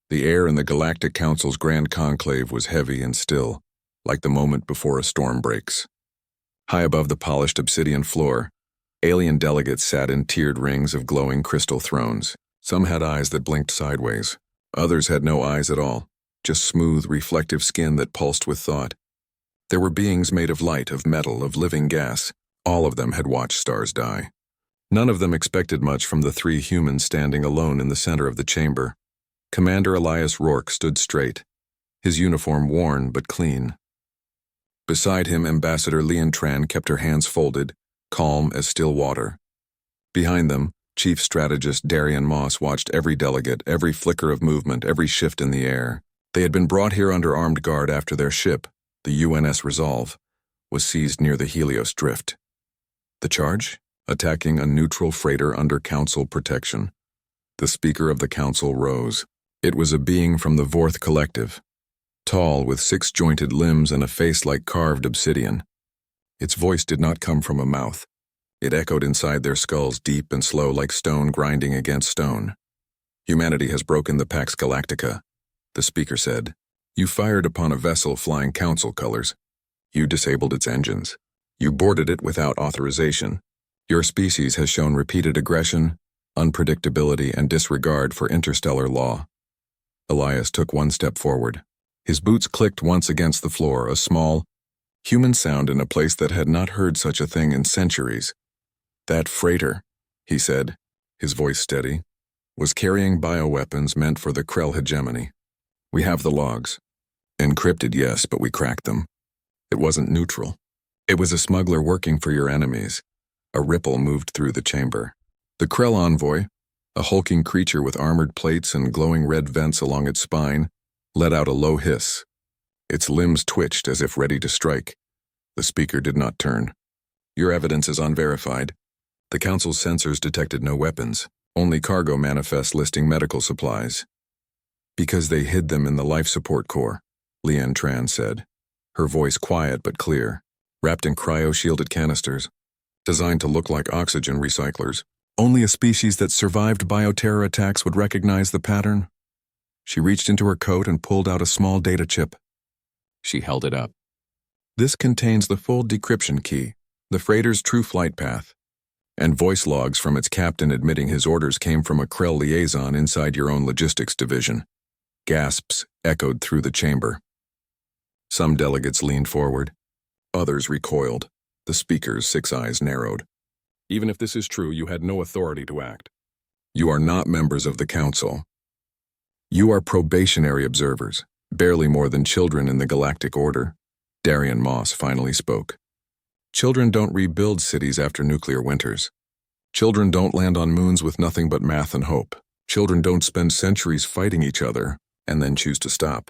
The air in the Galactic Council's Grand Conclave was heavy and still, like the moment before a storm breaks. High above the polished obsidian floor, alien delegates sat in tiered rings of glowing crystal thrones. Some had eyes that blinked sideways. Others had no eyes at all, just smooth, reflective skin that pulsed with thought. There were beings made of light, of metal, of living gas. All of them had watched stars die. None of them expected much from the three humans standing alone in the center of the chamber. Commander Elias Rourke stood straight, his uniform worn but clean. Beside him, Ambassador Lian Tran kept her hands folded, calm as still water. Behind them, Chief Strategist Darian Moss watched every delegate, every flicker of movement, every shift in the air. They had been brought here under armed guard after their ship, the UNS Resolve, was seized near the Helios Drift. The charge? Attacking a neutral freighter under Council protection. The Speaker of the Council rose. It was a being from the Vorth Collective, tall with six-jointed limbs and a face like carved obsidian. Its voice did not come from a mouth. It echoed inside their skulls, deep and slow like stone grinding against stone. Humanity has broken the Pax Galactica, the speaker said. You fired upon a vessel flying Council colors. You disabled its engines. You boarded it without authorization. Your species has shown repeated aggression, unpredictability, and disregard for interstellar law. Elias took one step forward. His boots clicked once against the floor, a small, human sound in a place that had not heard such a thing in centuries. That freighter, he said, his voice steady, was carrying bioweapons meant for the Krell hegemony. We have the logs. Encrypted, yes, but we cracked them. It wasn't neutral. It was a smuggler working for your enemies. A ripple moved through the chamber. The Krell envoy, a hulking creature with armored plates and glowing red vents along its spine, let out a low hiss. Its limbs twitched as if ready to strike. The speaker did not turn. Your evidence is unverified. The Council's sensors detected no weapons, only cargo manifests listing medical supplies. Because they hid them in the life support core, Lian Tran said, her voice quiet but clear, wrapped in cryo-shielded canisters, designed to look like oxygen recyclers. Only a species that survived bioterror attacks would recognize the pattern. She reached into her coat and pulled out a small data chip. She held it up. This contains the full decryption key, the freighter's true flight path, and voice logs from its captain admitting his orders came from a Krell liaison inside your own logistics division. Gasps echoed through the chamber. Some delegates leaned forward. Others recoiled. The speaker's six eyes narrowed. Even if this is true, you had no authority to act. You are not members of the Council. You are probationary observers, barely more than children in the Galactic Order. Darian Moss finally spoke. Children don't rebuild cities after nuclear winters. Children don't land on moons with nothing but math and hope. Children don't spend centuries fighting each other and then choose to stop.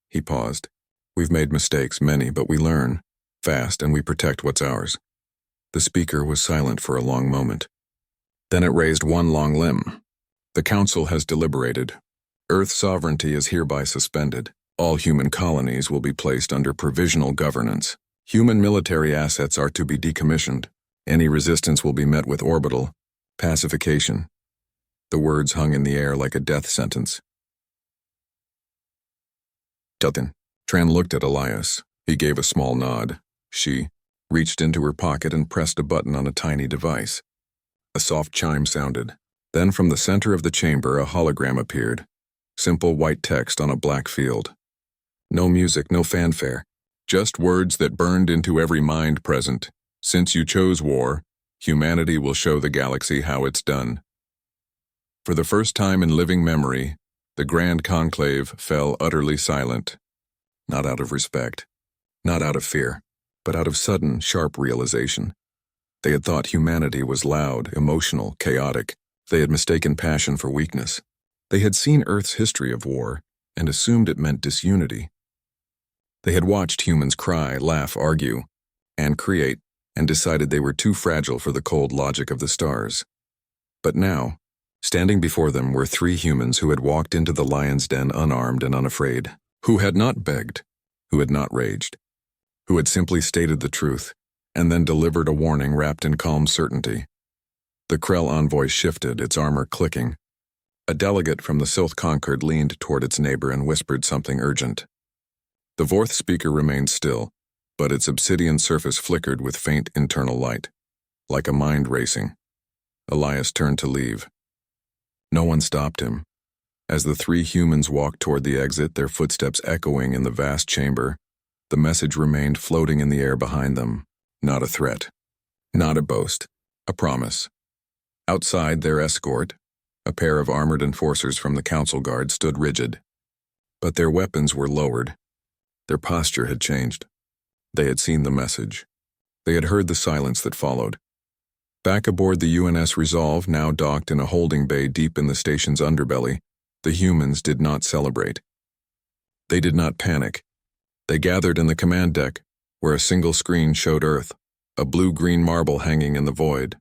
He paused. We've made mistakes, many, but we learn fast and we protect what's ours. The speaker was silent for a long moment. Then it raised one long limb. The Council has deliberated. Earth sovereignty is hereby suspended. All human colonies will be placed under provisional governance. Human military assets are to be decommissioned. Any resistance will be met with orbital pacification. The words hung in the air like a death sentence. Dutton. Tran looked at Elias. He gave a small nod. She reached into her pocket and pressed a button on a tiny device. A soft chime sounded. Then from the center of the chamber a hologram appeared. Simple white text on a black field. No music, no fanfare. Just words that burned into every mind present. Since you chose war, humanity will show the galaxy how it's done. For the first time in living memory, the Grand Conclave fell utterly silent. Not out of respect, not out of fear, but out of sudden, sharp realization. They had thought humanity was loud, emotional, chaotic. They had mistaken passion for weakness. They had seen Earth's history of war and assumed it meant disunity. They had watched humans cry, laugh, argue, and create, and decided they were too fragile for the cold logic of the stars. But now, standing before them were three humans who had walked into the lion's den unarmed and unafraid, who had not begged, who had not raged, who had simply stated the truth, and then delivered a warning wrapped in calm certainty. The Krell envoy shifted, its armor clicking. A delegate from the Silth Concord leaned toward its neighbor and whispered something urgent. The fourth speaker remained still, but its obsidian surface flickered with faint internal light, like a mind racing. Elias turned to leave. No one stopped him. As the three humans walked toward the exit, their footsteps echoing in the vast chamber, the message remained floating in the air behind them. Not a threat. Not a boast. A promise. Outside their escort, a pair of armored enforcers from the council guard stood rigid. But their weapons were lowered. Their posture had changed. They had seen the message. They had heard the silence that followed. Back aboard the UNS Resolve, now docked in a holding bay deep in the station's underbelly, the humans did not celebrate. They did not panic. They gathered in the command deck, where a single screen showed Earth, a blue-green marble hanging in the void.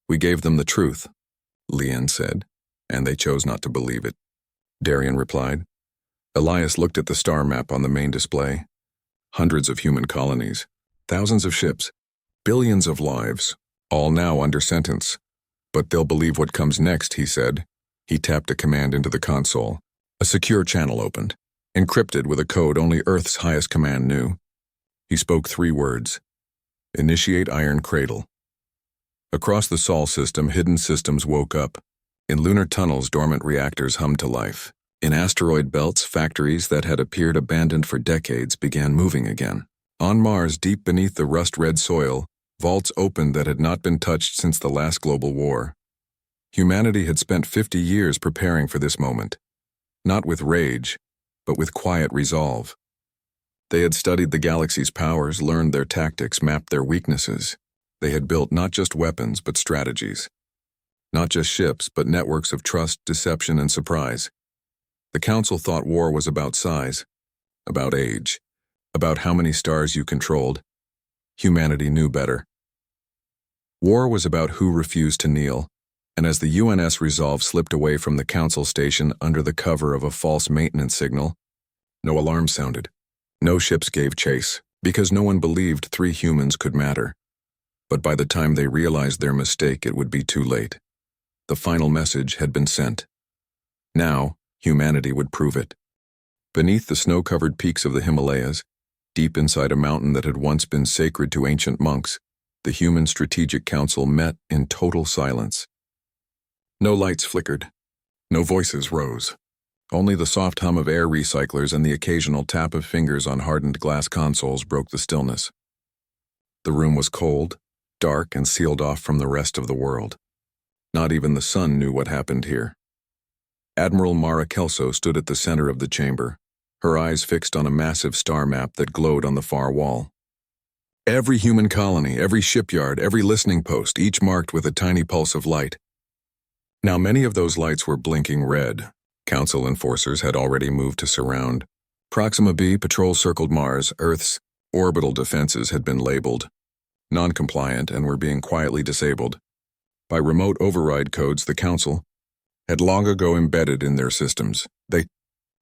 "We gave them the truth," Leanne said, "and they chose not to believe it," Darian replied. Elias looked at the star map on the main display. Hundreds of human colonies, thousands of ships, billions of lives, all now under sentence. "But they'll believe what comes next," he said. He tapped a command into the console. A secure channel opened, encrypted with a code only Earth's highest command knew. He spoke 3 words. "Initiate Iron Cradle." Across the Sol system, hidden systems woke up. In lunar tunnels, dormant reactors hummed to life. In asteroid belts, factories that had appeared abandoned for decades began moving again. On Mars, deep beneath the rust-red soil, vaults opened that had not been touched since the last global war. Humanity had spent 50 years preparing for this moment, not with rage, but with quiet resolve. They had studied the galaxy's powers, learned their tactics, mapped their weaknesses. They had built not just weapons, but strategies. Not just ships, but networks of trust, deception, and surprise. The Council thought war was about size, about age, about how many stars you controlled. Humanity knew better. War was about who refused to kneel, and as the UNS Resolve slipped away from the Council station under the cover of a false maintenance signal, no alarm sounded. No ships gave chase, because no one believed 3 humans could matter. But by the time they realized their mistake, it would be too late. The final message had been sent. Now, humanity would prove it. Beneath the snow-covered peaks of the Himalayas, deep inside a mountain that had once been sacred to ancient monks, the Human Strategic Council met in total silence. No lights flickered. No voices rose. Only the soft hum of air recyclers and the occasional tap of fingers on hardened glass consoles broke the stillness. The room was cold, dark, and sealed off from the rest of the world. Not even the sun knew what happened here. Admiral Mara Kelso stood at the center of the chamber, her eyes fixed on a massive star map that glowed on the far wall. Every human colony, every shipyard, every listening post, each marked with a tiny pulse of light. Now many of those lights were blinking red. Council enforcers had already moved to surround. Proxima B patrol circled Mars. Earth's orbital defenses had been labeled non-compliant and were being quietly disabled. By remote override codes the Council had long ago embedded in their systems. "They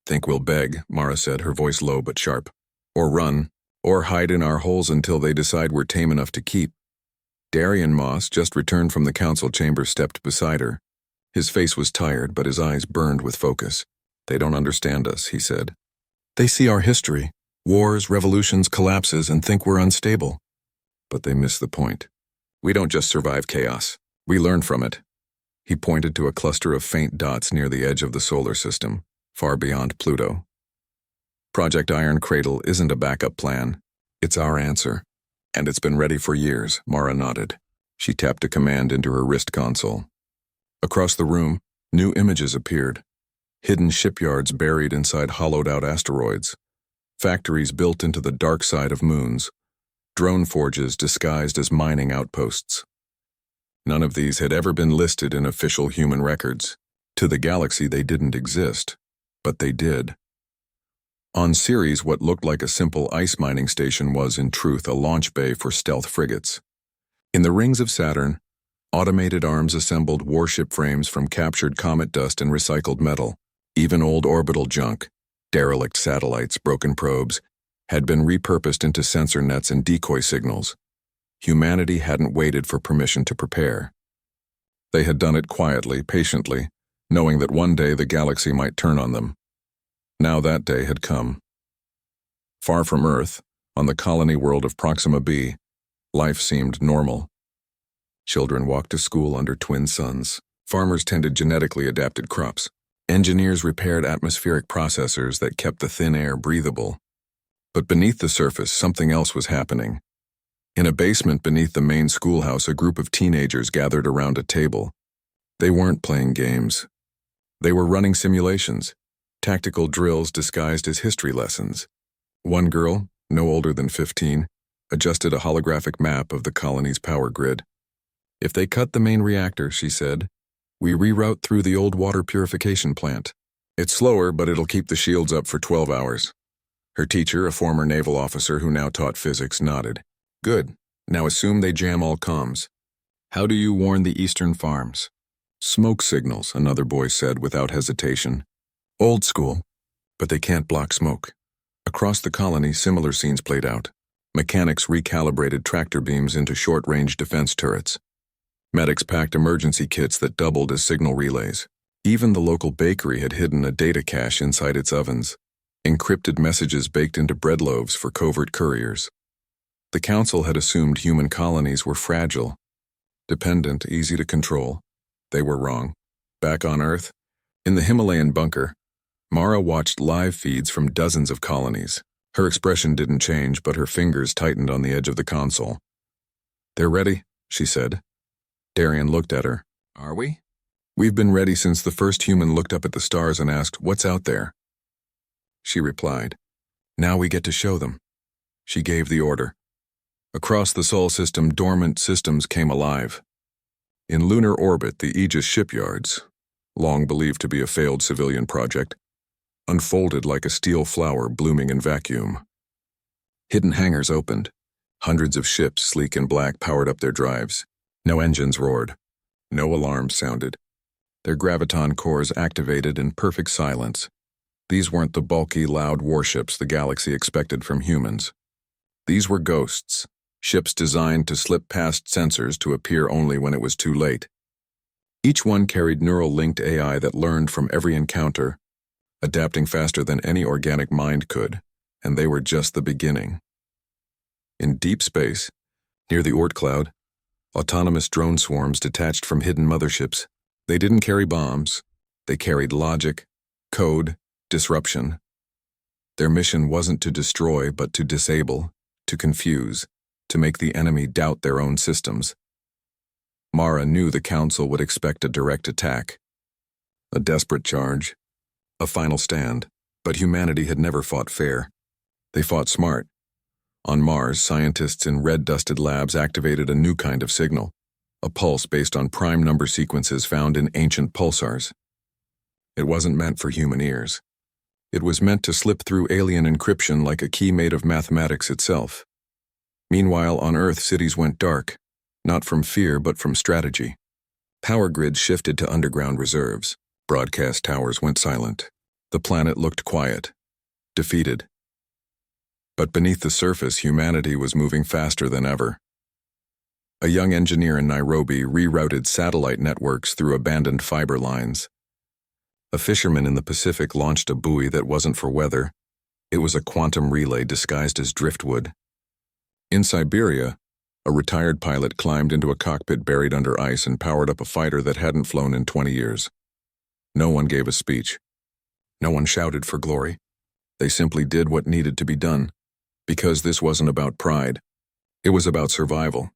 think we'll beg," Mara said, her voice low but sharp. "Or run, or hide in our holes until they decide we're tame enough to keep." Darian Moss, just returned from the Council chamber, stepped beside her. His face was tired, but his eyes burned with focus. "They don't understand us," he said. "They see our history, wars, revolutions, collapses, and think we're unstable. But they miss the point. We don't just survive chaos. We learn from it." He pointed to a cluster of faint dots near the edge of the solar system, far beyond Pluto. "Project Iron Cradle isn't a backup plan. It's our answer. And it's been ready for years," Mara nodded. She tapped a command into her wrist console. Across the room, new images appeared. Hidden shipyards buried inside hollowed-out asteroids. Factories built into the dark side of moons. Drone forges disguised as mining outposts. None of these had ever been listed in official human records. To the galaxy, they didn't exist, but they did. On Ceres, what looked like a simple ice mining station was, in truth, a launch bay for stealth frigates. In the rings of Saturn, automated arms assembled warship frames from captured comet dust and recycled metal. Even old orbital junk, derelict satellites, broken probes, had been repurposed into sensor nets and decoy signals. Humanity hadn't waited for permission to prepare. They had done it quietly, patiently, knowing that one day the galaxy might turn on them. Now that day had come. Far from Earth, on the colony world of Proxima b, life seemed normal. Children walked to school under twin suns. Farmers tended genetically adapted crops. Engineers repaired atmospheric processors that kept the thin air breathable. But beneath the surface, something else was happening. In a basement beneath the main schoolhouse, a group of teenagers gathered around a table. They weren't playing games. They were running simulations, tactical drills disguised as history lessons. One girl, no older than 15, adjusted a holographic map of the colony's power grid. "If they cut the main reactor," she said, "we reroute through the old water purification plant. It's slower, but it'll keep the shields up for 12 hours. Her teacher, a former naval officer who now taught physics, nodded. "Good. Now assume they jam all comms. How do you warn the eastern farms?" "Smoke signals," another boy said without hesitation. "Old school, but they can't block smoke." Across the colony, similar scenes played out. Mechanics recalibrated tractor beams into short-range defense turrets. Medics packed emergency kits that doubled as signal relays. Even the local bakery had hidden a data cache inside its ovens, encrypted messages baked into bread loaves for covert couriers. The council had assumed human colonies were fragile, dependent, easy to control. They were wrong. Back on Earth, in the Himalayan bunker, Mara watched live feeds from dozens of colonies. Her expression didn't change, but her fingers tightened on the edge of the console. "They're ready," she said. Darian looked at her. "Are we?" "We've been ready since the first human looked up at the stars and asked, 'What's out there?'" She replied, "Now we get to show them." She gave the order. Across the Sol system, dormant systems came alive. In lunar orbit, the Aegis shipyards, long believed to be a failed civilian project, unfolded like a steel flower blooming in vacuum. Hidden hangars opened. Hundreds of ships, sleek and black, powered up their drives. No engines roared. No alarms sounded. Their graviton cores activated in perfect silence. These weren't the bulky, loud warships the galaxy expected from humans. These were ghosts, ships designed to slip past sensors to appear only when it was too late. Each one carried neural-linked AI that learned from every encounter, adapting faster than any organic mind could, and they were just the beginning. In deep space, near the Oort cloud, autonomous drone swarms detached from hidden motherships. They didn't carry bombs. They carried logic, code, disruption. Their mission wasn't to destroy, but to disable, to confuse, to make the enemy doubt their own systems. Mara knew the Council would expect a direct attack, a desperate charge, a final stand, but humanity had never fought fair. They fought smart. On Mars, scientists in red-dusted labs activated a new kind of signal, a pulse based on prime number sequences found in ancient pulsars. It wasn't meant for human ears. It was meant to slip through alien encryption like a key made of mathematics itself. Meanwhile, on Earth, cities went dark, not from fear but from strategy. Power grids shifted to underground reserves. Broadcast towers went silent. The planet looked quiet, defeated. But beneath the surface, humanity was moving faster than ever. A young engineer in Nairobi rerouted satellite networks through abandoned fiber lines. A fisherman in the Pacific launched a buoy that wasn't for weather. It was a quantum relay disguised as driftwood. In Siberia, a retired pilot climbed into a cockpit buried under ice and powered up a fighter that hadn't flown in 20 years. No one gave a speech. No one shouted for glory. They simply did what needed to be done. Because this wasn't about pride. It was about survival.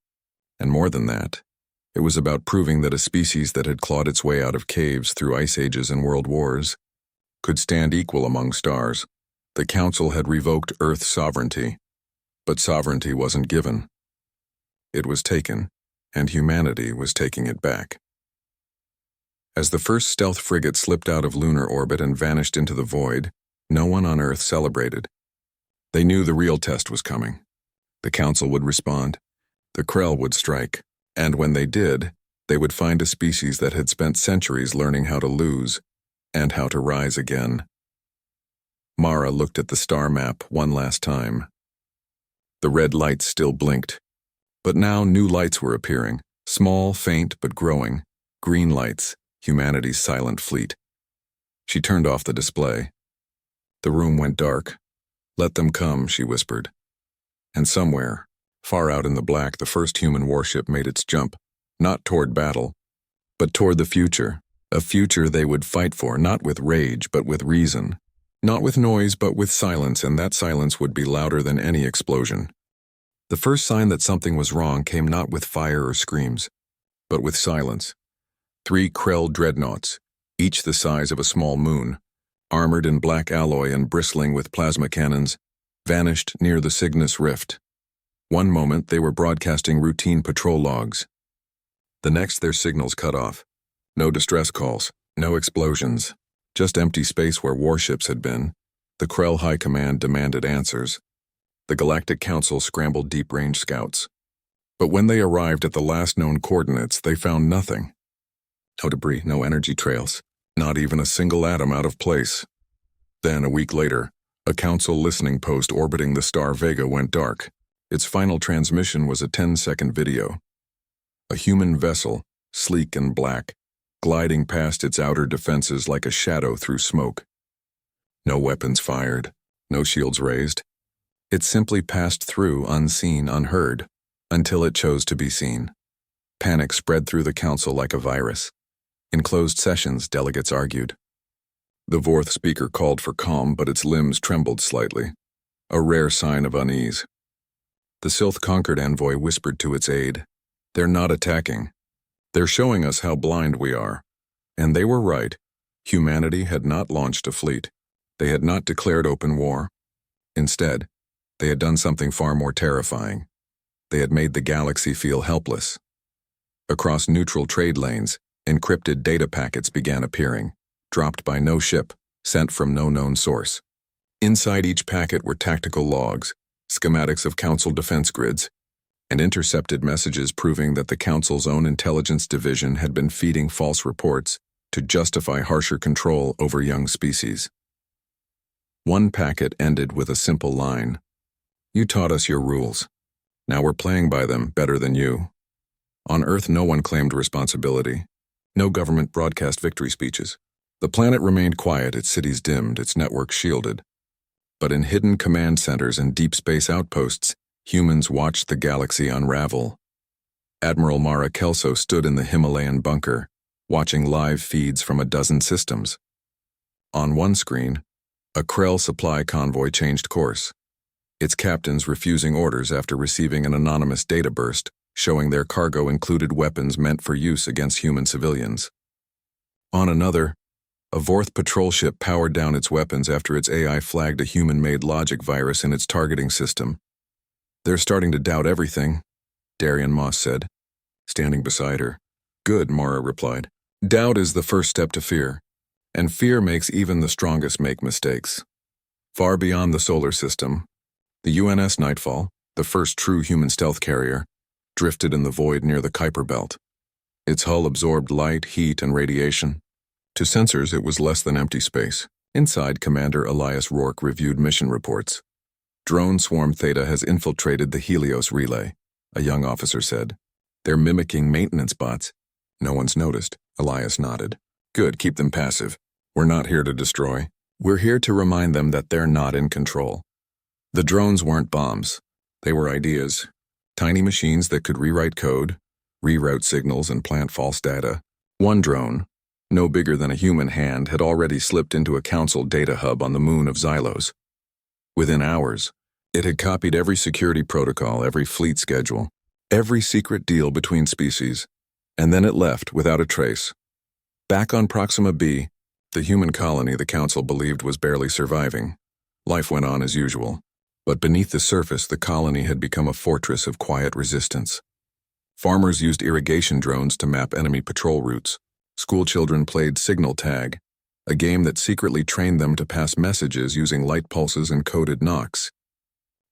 And more than that, it was about proving that a species that had clawed its way out of caves through ice ages and world wars could stand equal among stars. The Council had revoked Earth's sovereignty, but sovereignty wasn't given. It was taken, and humanity was taking it back. As the first stealth frigate slipped out of lunar orbit and vanished into the void, no one on Earth celebrated. They knew the real test was coming. The Council would respond. The Krell would strike. And when they did, they would find a species that had spent centuries learning how to lose and how to rise again. Mara looked at the star map one last time. The red lights still blinked. But now new lights were appearing. Small, faint, but growing. Green lights. humanity's silent fleet. She turned off the display. The room went dark. "Let them come," she whispered. And somewhere, far out in the black, the first human warship made its jump, not toward battle, but toward the future, a future they would fight for, not with rage, but with reason, not with noise, but with silence, and that silence would be louder than any explosion. The first sign that something was wrong came not with fire or screams, but with silence. 3 Krell dreadnoughts, each the size of a small moon, armored in black alloy and bristling with plasma cannons, vanished near the Cygnus Rift. One moment they were broadcasting routine patrol logs. The next their signals cut off. No distress calls, no explosions, just empty space where warships had been. The Krell High Command demanded answers. The Galactic Council scrambled deep-range scouts. But when they arrived at the last known coordinates, they found nothing. No debris, no energy trails, not even a single atom out of place. Then, a week later, a Council listening post orbiting the star Vega went dark. Its final transmission was a 10-second video. A human vessel, sleek and black, gliding past its outer defenses like a shadow through smoke. No weapons fired, no shields raised. It simply passed through, unseen, unheard, until it chose to be seen. Panic spread through the Council like a virus. In closed sessions, delegates argued. The Vorth speaker called for calm, but its limbs trembled slightly, a rare sign of unease. The Sylth-conquered envoy whispered to its aide, "They're not attacking. They're showing us how blind we are." And they were right. Humanity had not launched a fleet. They had not declared open war. Instead, they had done something far more terrifying. They had made the galaxy feel helpless. Across neutral trade lanes, encrypted data packets began appearing, dropped by no ship, sent from no known source. Inside each packet were tactical logs, schematics of Council defense grids, and intercepted messages proving that the Council's own intelligence division had been feeding false reports to justify harsher control over young species. One packet ended with a simple line, "You taught us your rules. Now we're playing by them better than you." On Earth, no one claimed responsibility. No government broadcast victory speeches. The planet remained quiet, its cities dimmed, its networks shielded. But in hidden command centers and deep space outposts, humans watched the galaxy unravel. Admiral Mara Kelso stood in the Himalayan bunker, watching live feeds from a dozen systems. On one screen, a Krell supply convoy changed course, its captains refusing orders after receiving an anonymous data burst showing their cargo included weapons meant for use against human civilians. On another, a Vorth patrol ship powered down its weapons after its AI flagged a human-made logic virus in its targeting system. "They're starting to doubt everything," Darian Moss said, standing beside her. "Good," Mara replied. "Doubt is the first step to fear, and fear makes even the strongest make mistakes." Far beyond the solar system, the UNS Nightfall, the first true human stealth carrier, drifted in the void near the Kuiper Belt. Its hull absorbed light, heat, and radiation. To sensors, it was less than empty space. Inside, Commander Elias Rourke reviewed mission reports. "Drone Swarm Theta has infiltrated the Helios relay," a young officer said. "They're mimicking maintenance bots." "No one's noticed," Elias nodded. "Good, keep them passive. We're not here to destroy. We're here to remind them that they're not in control." The drones weren't bombs. They were ideas. Tiny machines that could rewrite code, reroute signals, and plant false data. One drone, no bigger than a human hand, had already slipped into a Council data hub on the moon of Xylos. Within hours, it had copied every security protocol, every fleet schedule, every secret deal between species, and then it left without a trace. Back on Proxima B, the human colony the Council believed was barely surviving. Life went on as usual. But beneath the surface, the colony had become a fortress of quiet resistance. Farmers used irrigation drones to map enemy patrol routes. Schoolchildren played signal tag, a game that secretly trained them to pass messages using light pulses and coded knocks.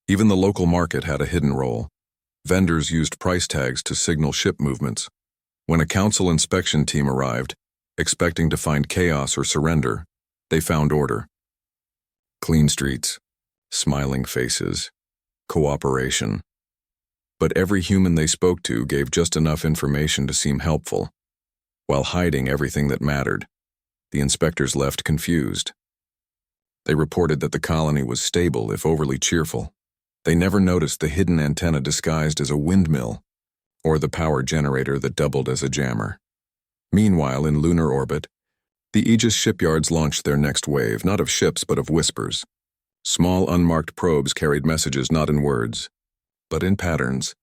Even the local market had a hidden role. Vendors used price tags to signal ship movements. When a Council inspection team arrived, expecting to find chaos or surrender, they found order. Clean streets, smiling faces, cooperation. But every human they spoke to gave just enough information to seem helpful. while hiding everything that mattered. The inspectors left confused. They reported that the colony was stable, if overly cheerful. They never noticed the hidden antenna disguised as a windmill, or the power generator that doubled as a jammer. Meanwhile, in lunar orbit, the Aegis shipyards launched their next wave, not of ships but of whispers. Small unmarked probes carried messages not in words, but in patterns.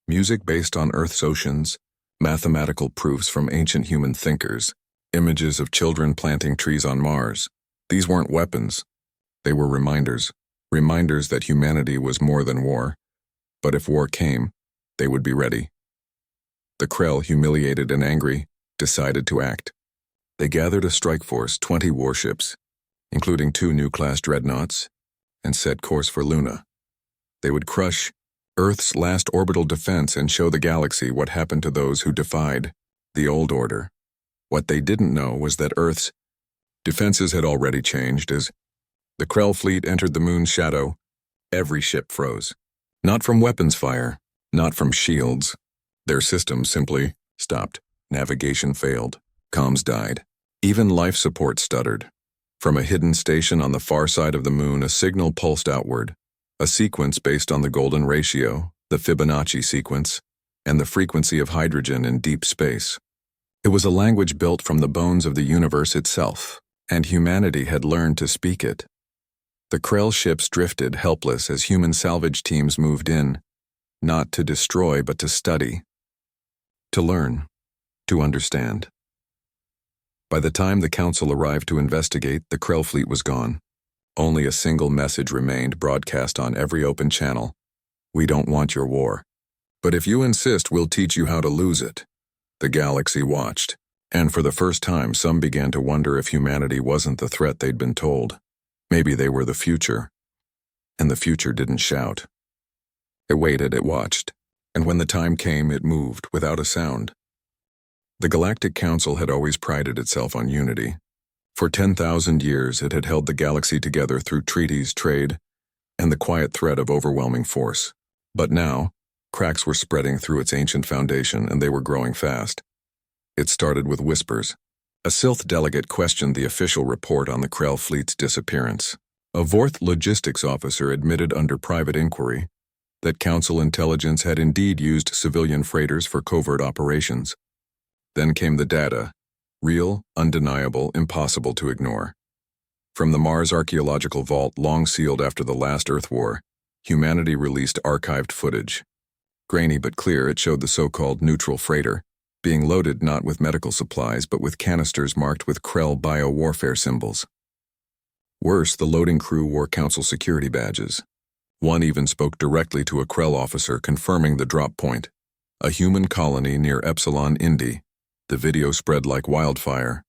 Music based on Earth's oceans, mathematical proofs from ancient human thinkers, images of children planting trees on Mars. These weren't weapons. They were reminders that humanity was more than war. But if war came, they would be ready. The Krell, humiliated and angry, decided to act. They gathered a strike force, 20 warships, including 2 new-class dreadnoughts, and set course for Luna. They would crush Earth's last orbital defense and show the galaxy what happened to those who defied the old order. What they didn't know was that Earth's defenses had already changed. As the Krell fleet entered the moon's shadow, every ship froze. Not from weapons fire, not from shields. Their systems simply stopped. Navigation failed. Comms died. Even life support stuttered. From a hidden station on the far side of the moon, a signal pulsed outward, a sequence based on the golden ratio, the Fibonacci sequence, and the frequency of hydrogen in deep space. It was a language built from the bones of the universe itself, and humanity had learned to speak it. The Krell ships drifted helpless as human salvage teams moved in, not to destroy but to study, to learn, to understand. By the time the Council arrived to investigate, the Krell fleet was gone. Only a single message remained, broadcast on every open channel. "We don't want your war. But if you insist, we'll teach you how to lose it." The galaxy watched, and for the first time some began to wonder if humanity wasn't the threat they'd been told. Maybe they were the future. And the future didn't shout. It waited, it watched, and when the time came, it moved without a sound. The Galactic Council had always prided itself on unity. For 10,000 years it had held the galaxy together through treaties, trade, and the quiet threat of overwhelming force. But now, cracks were spreading through its ancient foundation, and they were growing fast. It started with whispers. A Sylth delegate questioned the official report on the Krell fleet's disappearance. A Vorth logistics officer admitted under private inquiry that Council intelligence had indeed used civilian freighters for covert operations. Then came the data. Real, undeniable, impossible to ignore. From the Mars archaeological vault, long sealed after the last Earth War, humanity released archived footage. Grainy but clear, it showed the so-called neutral freighter, being loaded not with medical supplies but with canisters marked with Krell bio-warfare symbols. Worse, the loading crew wore Council security badges. One even spoke directly to a Krell officer confirming the drop point, a human colony near Epsilon Indi. The video spread like wildfire.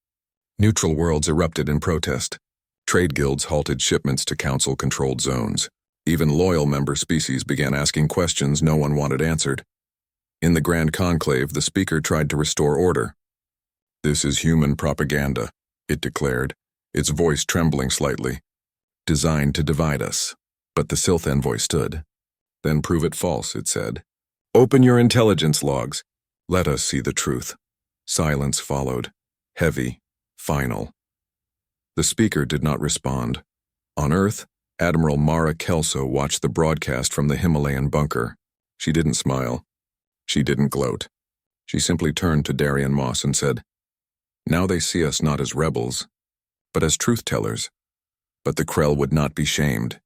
Neutral worlds erupted in protest. Trade guilds halted shipments to Council-controlled zones. Even loyal member species began asking questions no one wanted answered. In the Grand Conclave, the speaker tried to restore order. "This is human propaganda," it declared, its voice trembling slightly. "Designed to divide us." But the Sylth envoy stood. "Then prove it false," it said. "Open your intelligence logs. Let us see the truth." Silence followed, heavy, final. The speaker did not respond. On Earth, Admiral Mara Kelso watched the broadcast from the Himalayan bunker. She didn't smile. She didn't gloat. She simply turned to Darian Moss and said, "Now they see us not as rebels, but as truth-tellers." But the Krell would not be shamed.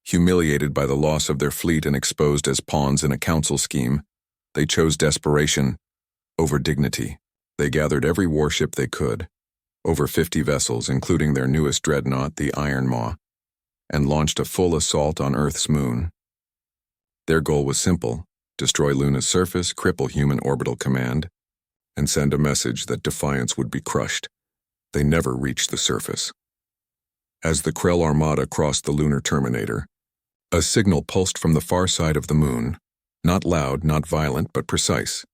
Humiliated by the loss of their fleet and exposed as pawns in a Council scheme, they chose desperation over dignity. They gathered every warship they could, over 50 vessels, including their newest dreadnought, the Iron Maw, and launched a full assault on Earth's moon. Their goal was simple: destroy Luna's surface, cripple human orbital command, and send a message that defiance would be crushed. They never reached the surface. As the Krell Armada crossed the lunar terminator, a signal pulsed from the far side of the moon, not loud, not violent, but precise.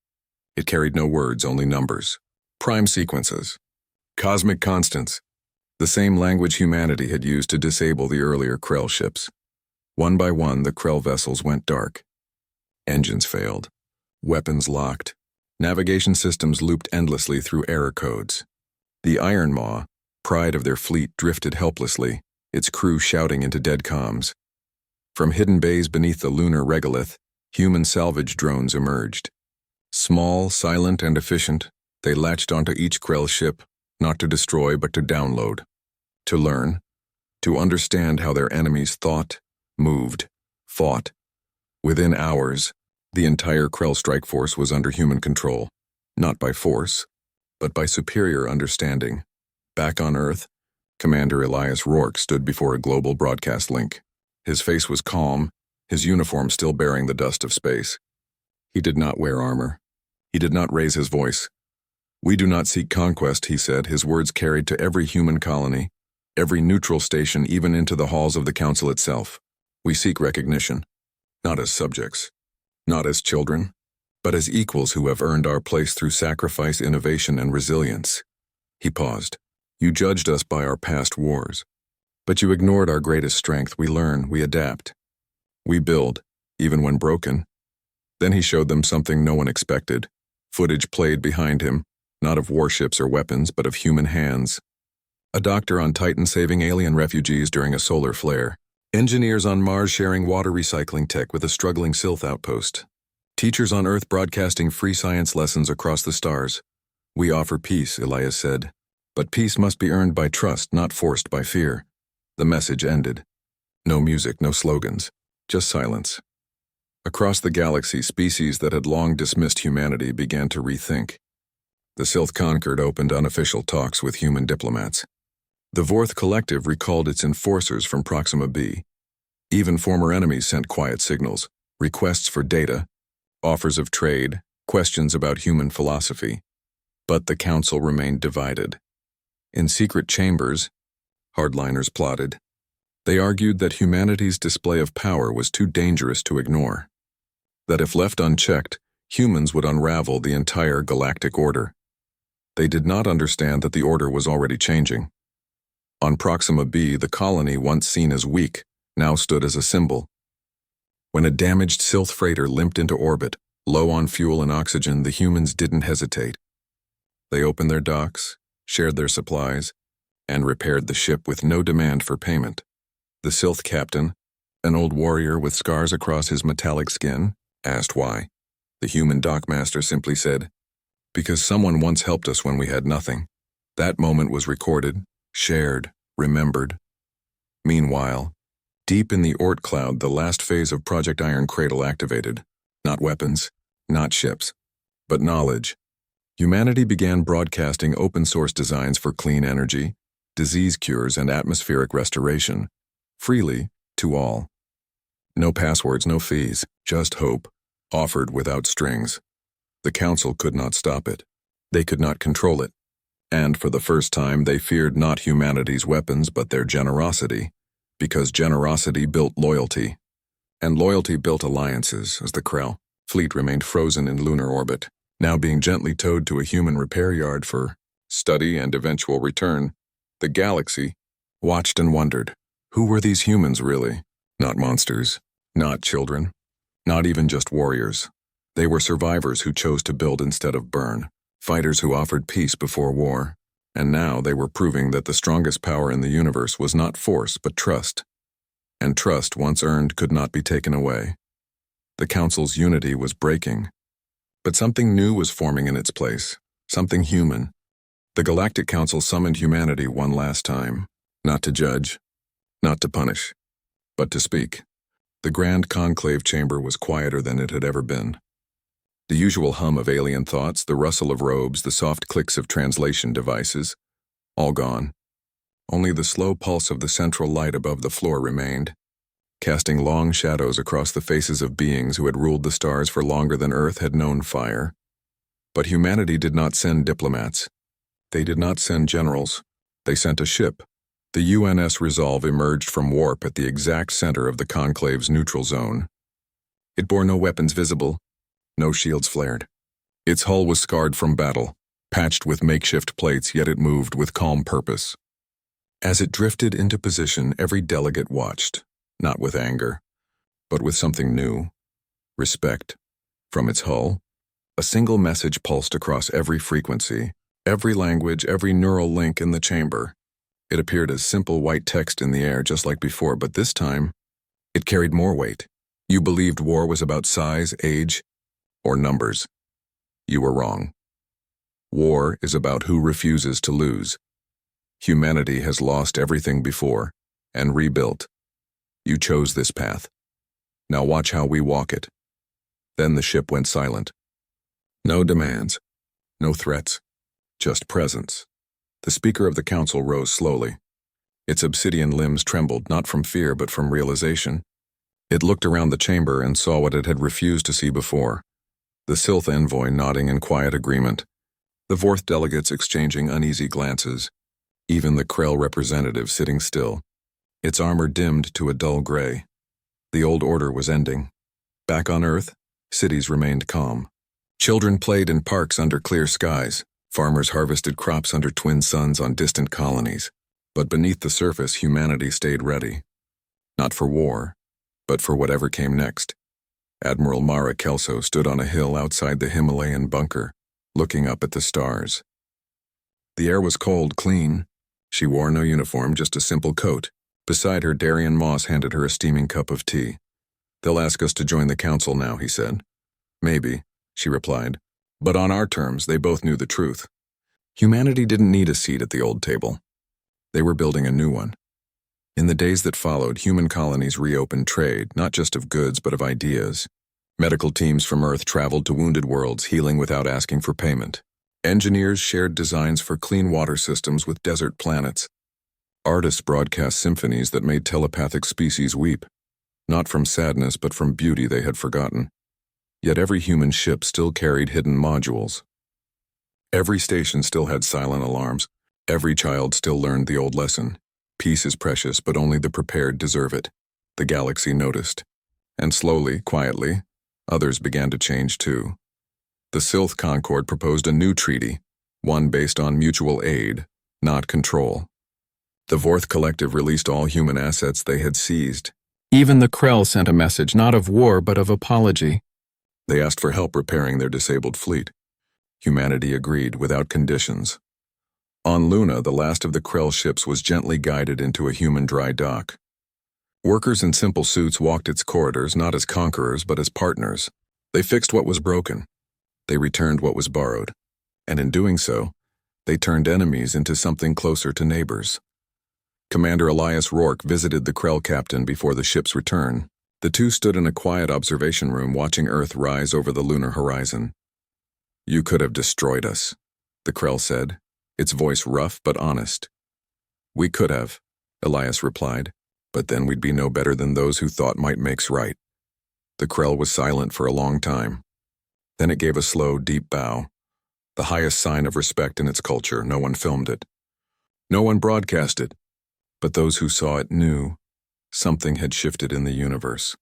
It carried no words, only numbers. Prime sequences. Cosmic constants. The same language humanity had used to disable the earlier Krell ships. One by one, the Krell vessels went dark. Engines failed. Weapons locked. Navigation systems looped endlessly through error codes. The Iron Maw, pride of their fleet, drifted helplessly, its crew shouting into dead comms. From hidden bays beneath the lunar regolith, human salvage drones emerged. Small, silent, and efficient, they latched onto each Krell ship, not to destroy but to download. To learn, to understand how their enemies thought, moved, fought. Within hours, the entire Krell strike force was under human control, not by force, but by superior understanding. Back on Earth, Commander Elias Rourke stood before a global broadcast link. His face was calm, his uniform still bearing the dust of space. He did not wear armor. He did not raise his voice. "We do not seek conquest," he said, his words carried to every human colony, every neutral station, even into the halls of the Council itself. "We seek recognition, not as subjects, not as children, but as equals who have earned our place through sacrifice, innovation, and resilience." He paused. "You judged us by our past wars, but you ignored our greatest strength. We learn, we adapt. We build, even when broken." Then he showed them something no one expected. Footage played behind him, not of warships or weapons, but of human hands. A doctor on Titan saving alien refugees during a solar flare. Engineers on Mars sharing water recycling tech with a struggling Sylph outpost. Teachers on Earth broadcasting free science lessons across the stars. "We offer peace," Elias said. "But peace must be earned by trust, not forced by fear." The message ended. No music, no slogans, just silence. Across the galaxy, species that had long dismissed humanity began to rethink. The Sylph Concord opened unofficial talks with human diplomats. The Vorth Collective recalled its enforcers from Proxima B. Even former enemies sent quiet signals, requests for data, offers of trade, questions about human philosophy. But the Council remained divided. In secret chambers, hardliners plotted. They argued that humanity's display of power was too dangerous to ignore. That if left unchecked, humans would unravel the entire galactic order. They did not understand that the order was already changing. On Proxima B, the colony, once seen as weak, now stood as a symbol. When a damaged Sylph freighter limped into orbit, low on fuel and oxygen, the humans didn't hesitate. They opened their docks, shared their supplies, and repaired the ship with no demand for payment. The Sylph captain, an old warrior with scars across his metallic skin, asked why. The human dockmaster simply said, "Because someone once helped us when we had nothing." That moment was recorded, shared, remembered. Meanwhile, deep in the Oort cloud, the last phase of Project Iron Cradle activated. Not weapons, not ships, but knowledge. Humanity began broadcasting open-source designs for clean energy, disease cures, and atmospheric restoration, freely to all. No passwords, no fees, just hope, offered without strings. The Council could not stop it. They could not control it. And for the first time, they feared not humanity's weapons but their generosity, because generosity built loyalty. And loyalty built alliances, as the Krell fleet remained frozen in lunar orbit, now being gently towed to a human repair yard for study and eventual return. The galaxy watched and wondered, who were these humans really? Not monsters, not children, not even just warriors. They were survivors who chose to build instead of burn, fighters who offered peace before war, and now they were proving that the strongest power in the universe was not force but trust. And trust, once earned, could not be taken away. The Council's unity was breaking. But something new was forming in its place, something human. The Galactic Council summoned humanity one last time, not to judge, not to punish, but to speak. The Grand Conclave chamber was quieter than it had ever been. The usual hum of alien thoughts, the rustle of robes, the soft clicks of translation devices, all gone. Only the slow pulse of the central light above the floor remained, casting long shadows across the faces of beings who had ruled the stars for longer than Earth had known fire. But humanity did not send diplomats. They did not send generals. They sent a ship. The UNS Resolve emerged from warp at the exact center of the Conclave's neutral zone. It bore no weapons visible, no shields flared. Its hull was scarred from battle, patched with makeshift plates, yet it moved with calm purpose. As it drifted into position, every delegate watched, not with anger, but with something new, respect. From its hull, A single message pulsed across every frequency, every language, every neural link in the chamber. It appeared as simple white text in the air just like before, but this time, it carried more weight. You believed war was about size, age, or numbers. You were wrong. War is about who refuses to lose. Humanity has lost everything before and rebuilt. You chose this path. Now watch how we walk it. Then the ship went silent. No demands, no threats, just presence. The Speaker of the Council rose slowly. Its obsidian limbs trembled, not from fear but from realization. It looked around the chamber and saw what it had refused to see before. The Sylph envoy nodding in quiet agreement. The Vorth delegates exchanging uneasy glances. Even the Krell representative sitting still. Its armor dimmed to a dull gray. The old order was ending. Back on Earth, cities remained calm. Children played in parks under clear skies. Farmers harvested crops under twin suns on distant colonies. But beneath the surface, humanity stayed ready. Not for war, but for whatever came next. Admiral Mara Kelso stood on a hill outside the Himalayan bunker, looking up at the stars. The air was cold, clean. She wore no uniform, just a simple coat. Beside her, Darian Moss handed her a steaming cup of tea. "They'll ask us to join the council now," he said. "Maybe," she replied. But on our terms, they both knew the truth. Humanity didn't need a seat at the old table. They were building a new one. In the days that followed, human colonies reopened trade, not just of goods but of ideas. Medical teams from Earth traveled to wounded worlds, healing without asking for payment. Engineers shared designs for clean water systems with desert planets. Artists broadcast symphonies that made telepathic species weep, not from sadness but from beauty they had forgotten. Yet every human ship still carried hidden modules. Every station still had silent alarms. Every child still learned the old lesson. Peace is precious, but only the prepared deserve it. The galaxy noticed. And slowly, quietly, others began to change too. The Sylph Concord proposed a new treaty, one based on mutual aid, not control. The Vorth Collective released all human assets they had seized. Even the Krell sent a message, not of war but of apology. They asked for help repairing their disabled fleet. Humanity agreed without conditions. On Luna, the last of the Krell ships was gently guided into a human dry dock. Workers in simple suits walked its corridors not as conquerors but as partners. They fixed what was broken. They returned what was borrowed. And in doing so, they turned enemies into something closer to neighbors. Commander Elias Rourke visited the Krell captain before the ship's return. The two stood in a quiet observation room watching Earth rise over the lunar horizon. "You could have destroyed us," the Krell said, its voice rough but honest. "We could have," Elias replied, "but then we'd be no better than those who thought might makes right." The Krell was silent for a long time. Then it gave a slow, deep bow, the highest sign of respect in its culture. No one filmed it. No one broadcast it. But those who saw it knew something had shifted in the universe.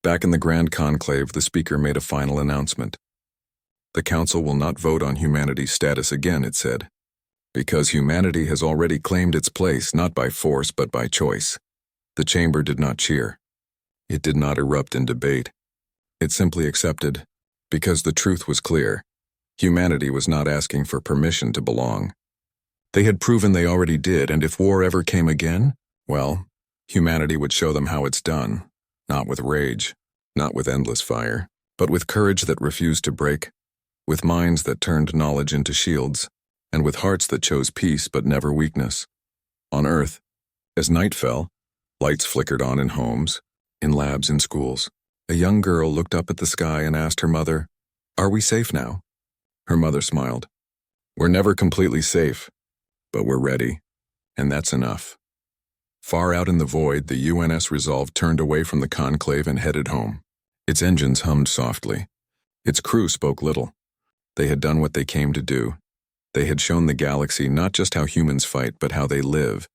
Back in the Grand Conclave, the speaker made a final announcement. "The Council will not vote on humanity's status again," it said, "because humanity has already claimed its place, not by force but by choice." The chamber did not cheer. It did not erupt in debate. It simply accepted, because the truth was clear. Humanity was not asking for permission to belong. They had proven they already did, and if war ever came again, well, humanity would show them how it's done, not with rage, not with endless fire, but with courage that refused to break, with minds that turned knowledge into shields, and with hearts that chose peace but never weakness. On Earth, as night fell, lights flickered on in homes, in labs, in schools. A young girl looked up at the sky and asked her mother, "Are we safe now?" Her mother smiled. "We're never completely safe, but we're ready, and that's enough." Far out in the void, the UNS Resolve turned away from the conclave and headed home. Its engines hummed softly. Its crew spoke little. They had done what they came to do. They had shown the galaxy not just how humans fight, but how they live,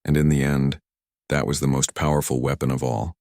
and in the end, that was the most powerful weapon of all.